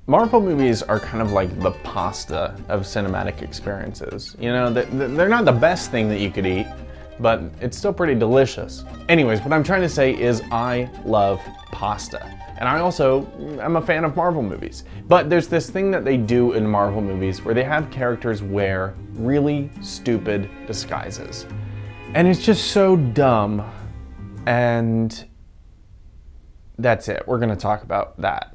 Marvel movies are kind of like the pasta of cinematic experiences. You know, they're not the best thing that you could eat, but it's still pretty delicious. Anyways, what I'm trying to say is I love pasta. And I also am a fan of Marvel movies. But there's this thing that they do in Marvel movies where they have characters wear really stupid disguises. And it's just so dumb. And that's it. We're gonna talk about that.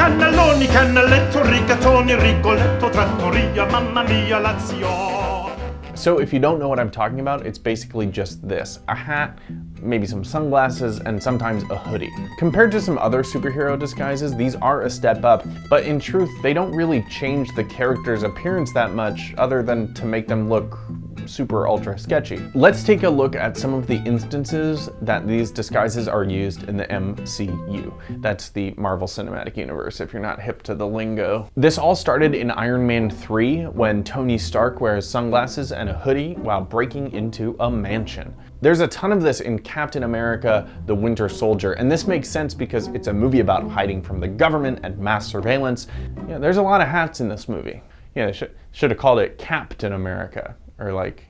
Cannelloni, cannelletto, rigatoni, rigoletto, trattoria, mamma mia, Lazio. So if you don't know what I'm talking about, it's basically just this. A hat, maybe some sunglasses, and sometimes a hoodie. Compared to some other superhero disguises, these are a step up, but in truth, they don't really change the character's appearance that much other than to make them look super ultra sketchy. Let's take a look at some of the instances that these disguises are used in the MCU. That's the Marvel Cinematic Universe, if you're not hip to the lingo. This all started in Iron Man 3 when Tony Stark wears sunglasses and a hoodie while breaking into a mansion. There's a ton of this in Captain America, the Winter Soldier, and this makes sense because it's a movie about hiding from the government and mass surveillance. Yeah, there's a lot of hats in this movie. Yeah, they should have called it Captain America. Or like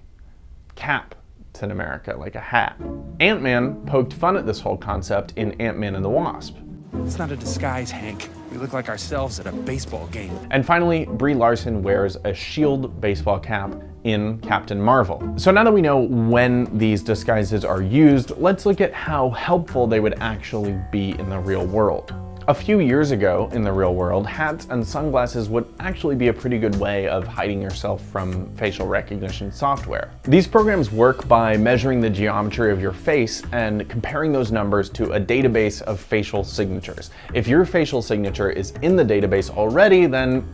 Captain America, like a hat. Ant-Man poked fun at this whole concept in Ant-Man and the Wasp. It's not a disguise, Hank. We look like ourselves at a baseball game. And finally, Brie Larson wears a shield baseball cap in Captain Marvel. So now that we know when these disguises are used, let's look at how helpful they would actually be in the real world. A few years ago, in the real world, hats and sunglasses would actually be a pretty good way of hiding yourself from facial recognition software. These programs work by measuring the geometry of your face and comparing those numbers to a database of facial signatures. If your facial signature is in the database already, then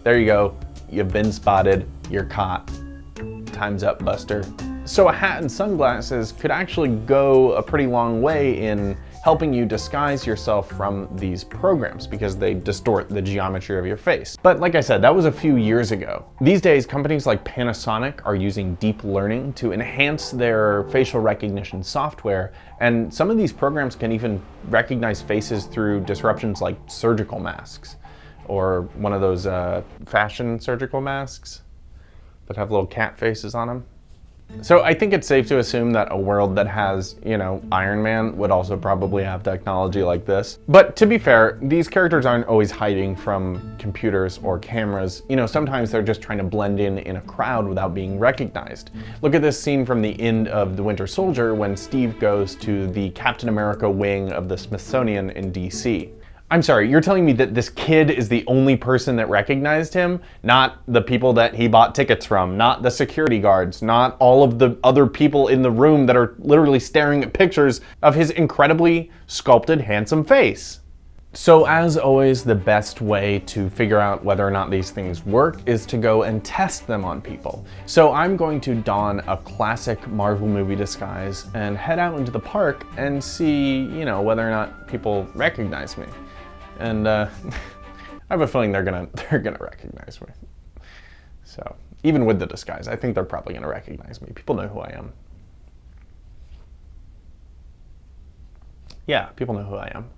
there you go. You've been spotted, you're caught. Time's up, Buster. So a hat and sunglasses could actually go a pretty long way in helping you disguise yourself from these programs because they distort the geometry of your face. But like I said, that was a few years ago. These days, companies like Panasonic are using deep learning to enhance their facial recognition software, and some of these programs can even recognize faces through disruptions like surgical masks, or one of those fashion surgical masks that have little cat faces on them. So I think it's safe to assume that a world that has, Iron Man would also probably have technology like this. But to be fair, these characters aren't always hiding from computers or cameras. Sometimes they're just trying to blend in a crowd without being recognized. Look at this scene from the end of The Winter Soldier when Steve goes to the Captain America wing of the Smithsonian in DC. I'm sorry, you're telling me that this kid is the only person that recognized him? Not the people that he bought tickets from, not the security guards, not all of the other people in the room that are literally staring at pictures of his incredibly sculpted, handsome face. So as always, the best way to figure out whether or not these things work is to go and test them on people. So I'm going to don a classic Marvel movie disguise and head out into the park and see, whether or not people recognize me. And I have a feeling they're gonna recognize me. So even with the disguise, I think they're probably gonna recognize me. People know who I am. Yeah, people know who I am.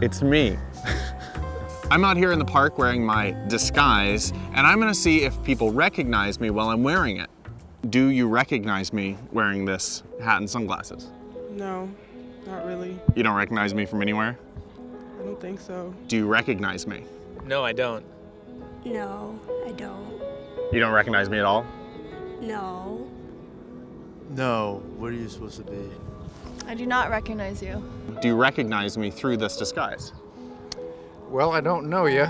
It's me. I'm out here in the park wearing my disguise, and I'm gonna see if people recognize me while I'm wearing it. Do you recognize me wearing this hat and sunglasses? No, not really. You don't recognize me from anywhere? I don't think so. Do you recognize me? No, I don't. No, I don't. You don't recognize me at all? No. No, what are you supposed to be? I do not recognize you. Do you recognize me through this disguise? Well, I don't know you,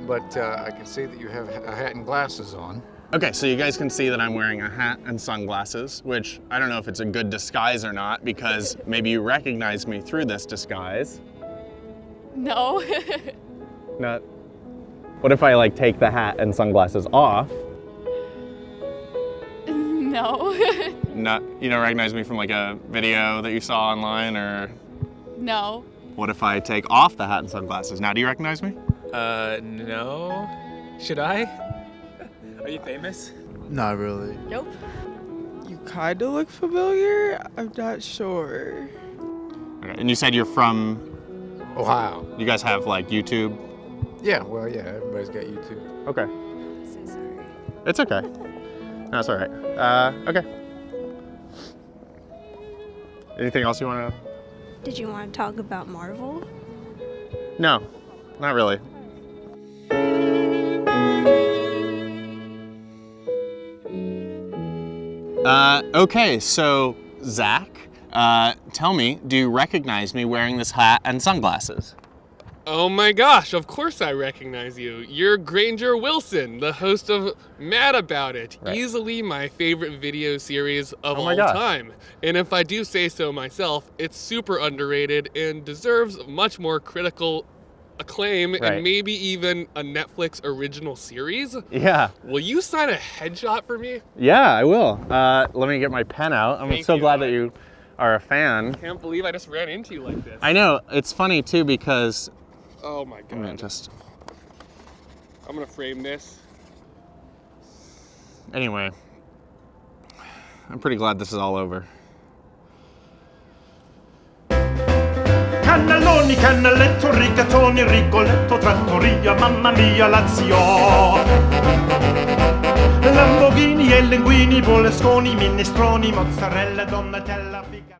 but I can see that you have a hat and glasses on. Okay, so you guys can see that I'm wearing a hat and sunglasses, which I don't know if it's a good disguise or not, because maybe you recognize me through this disguise. No. Not. What if I take the hat and sunglasses off? No. Not. You don't recognize me from a video that you saw online, or? No. What if I take off the hat and sunglasses? Now do you recognize me? No. Should I? Are you famous? Not really. Nope. You kind of look familiar. I'm not sure. Okay. And you said you're from Ohio. You guys have like YouTube? Yeah, well, yeah, everybody's got YouTube. Okay. So sorry. It's okay. No, it's all right. Okay. Anything else you want to? Did you want to talk about Marvel? No, not really. Okay, so Zach, tell me, do you recognize me wearing this hat and sunglasses? Oh my gosh, of course I recognize you. You're Granger Wilson, the host of Mad About It. Right. Easily my favorite video series of Oh my all gosh. time. And if I do say so myself, it's super underrated and deserves much more critical acclaim Right. and maybe even a Netflix original series. Yeah. Will you sign a headshot for me? Yeah, I will. Let me get my pen out. I'm Thank so you. glad that you are a fan. Can't believe I just ran into you like this. I know, it's funny too because Oh my I'm gonna god. just I'm gonna frame this. anyway. I'm pretty glad this is all over. Cannelloni, cannelletto, rigatoni, rigoletto, trattoria, mamma mia, Lazio. Lamborghini e linguini, bolesconi, minestroni, mozzarella, Donatella.